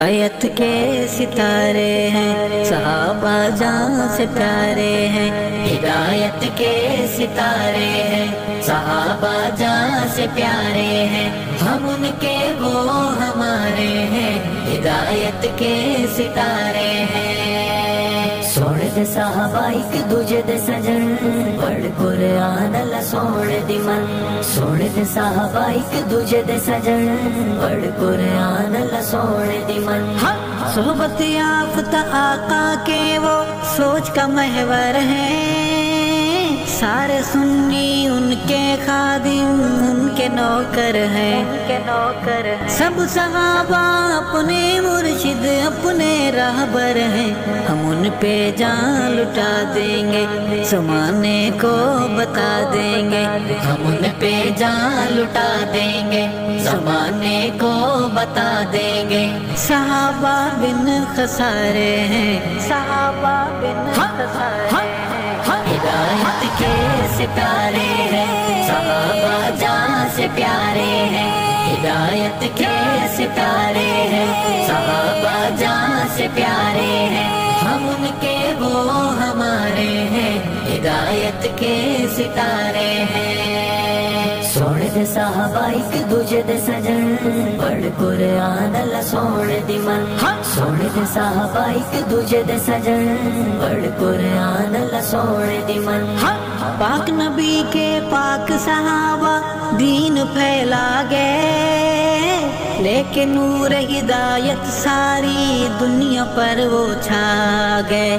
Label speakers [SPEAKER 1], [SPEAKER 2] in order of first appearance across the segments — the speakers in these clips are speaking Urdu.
[SPEAKER 1] ہدایت کے ستارے ہیں صحابہ جان سے پیارے ہیں، ہدایت کے ستارے ہیں صحابہ جان سے پیارے ہیں، ہم ان کے وہ ہمارے ہیں، ہدایت کے ستارے ہیں۔ سوڑ دے صحابہ ایک دوجے دے سجن، پڑھ قرآن اللہ سوڑ دی من، سوڑ دے صحابہ ایک دوجے دے سجن، پڑھ قرآن اللہ سوڑ دی من۔ صحبت یافتہ آقا کے وہ سوچ کا محور ہیں، سارے سنی ان کے خادم ان کے نوکر ہیں، سب صحابہ اپنے مرشد اپنے راہبر ہیں، ہم ان پہ جان لٹا دیں گے زمانے کو بتا دیں گے، ہم ان پہ جان لٹا دیں گے زمانے کو بتا دیں گے۔ صحابہ بن خسارے ہیں، صحابہ بن خسارے ہیں، ہدایت کے ستارے ہیں صحابہ جان سے پیارے ہیں، ہدایت کے ستارے ہیں صحابہ جان سے پیارے ہیں، ہم ان کے وہ ہمارے ہیں، ہدایت کے ستارے ہیں۔ سوڑ دے صحابہ ایک دوجے دے سجن، پڑھ قرآن اللہ سوڑ دی من، سوڑ دے صحابہ ایک دوجے دے سجن، پڑھ قرآن اللہ سوڑ دی من۔ پاک نبی کے پاک صحابہ دین پھیلا گئے، لیکن نور ہدایت ساری دنیا پر وہ چھا گئے،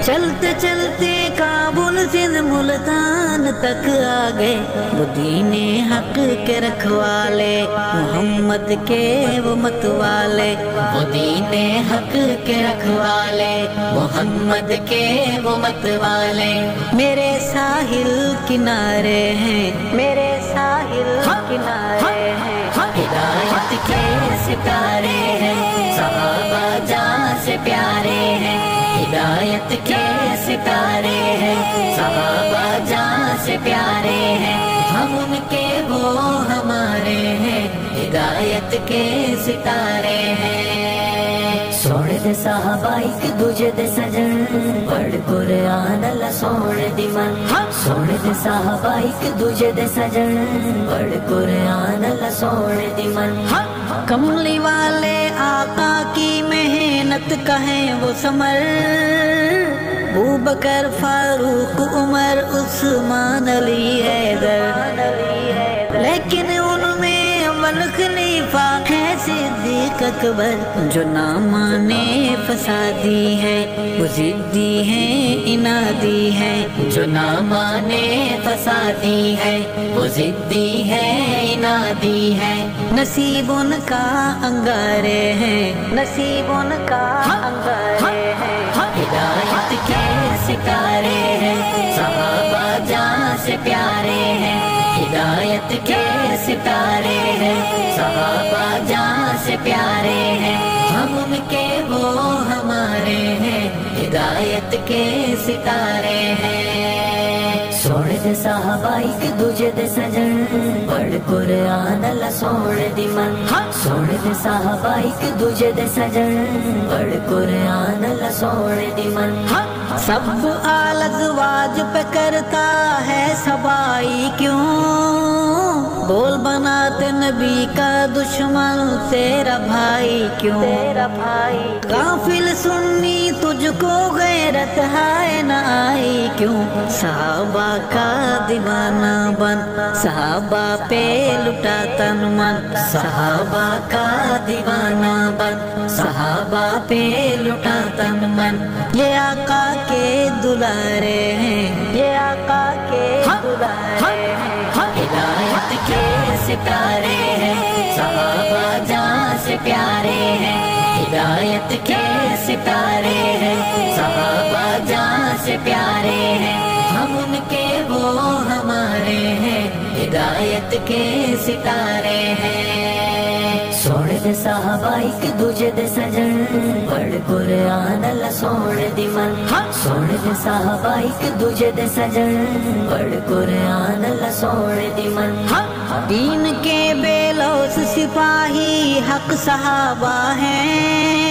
[SPEAKER 1] چلتے چلتے کابل سے ملتان تک آ گئے، وہ دین حق کے رکھوالے محمد کے وہ مت والے، وہ دین حق کے رکھوالے محمد کے وہ مت والے، میرے ساحل کنارے ہیں، میرے ساحل کنارے ہیں، ہدایت کے ستارے ہیں صحابہ جان سے پیارے ہیں، ہدایت کے ستارے ہیں صحابہ جان سے پیارے ہیں، ہم ان کے وہ ہمارے ہیں، ہدایت کے ستارے ہیں۔ سوڑ دے صحابہ ایک دوجے دے سجن، پڑھ قرآن اللہ سوڑ دی من، سوڑ دے صحابہ ایک دوجے دے سجن، پڑھ قرآن اللہ سوڑ دی من۔ کملی والے آقا کی محنت کا ہے وہ ثمر، ابوبکر فاروق عمر عثمان علی حیدر، لیکن ان میں اول خلیفہ ہے صدیق اکبر، جو نہ مانے فسادی ہے وہ ضدی ہے انادی ہے، جو نہ مانے فسادی ہے وہ ضدی ہے انادی ہے، نصیب ان کا انگارے ہیں، نصیب ان کا انگارے ہیں، ہدایت کے ستارے ہیں صحابہ جان سے پیارے ہیں، ہدایت کے ستارے ہیں صحابہ جان سے پیارے ہیں، ہم ان کے وہ ہمارے ہیں، ہدایت کے ستارے ہیں۔ سوڑ دے صحابہ ایک دوجے دے سجن، پڑھ قرآن اللہ سوڑ دی من، سوڑ دے صحابہ ایک دوجے دے سجن، پڑھ قرآن اللہ سوڑ دی من۔ سب آل ازواج پہ کرتا ہے سبائی کیوں، بول بناتے نبی کا دشمن تیرا بھائی کیوں، غافل سنی تجھ کو غیرت ہے نہ آئی کیوں، صحابہ کا دیوانہ بن صحابہ پہ لٹا تن من، صحابہ کا دیوانہ بن صحابہ پہ لٹا تن من، یہ آقا کے دلارے ہیں، یہ آقا کے دلارے ہیں، ہدایت کے ستارے ہیں صحابہ جان سے پیارے ہیں، ہدایت کے ستارے ہیں صحابہ جان سے پیارے ہیں، ہم ان کے وہ ہمارے ہیں، ہدایت کے ستارے ہیں۔ سوڑ دے صحابہ ایک دوجے دے سجن، پڑھ قرآن اللہ سوڑ دی من، سوڑ دے صحابہ ایک دوجے دے سجن، پڑھ قرآن اللہ سوڑ دی من۔ دین کے بے لوث سپاہی حق صحابہ ہیں،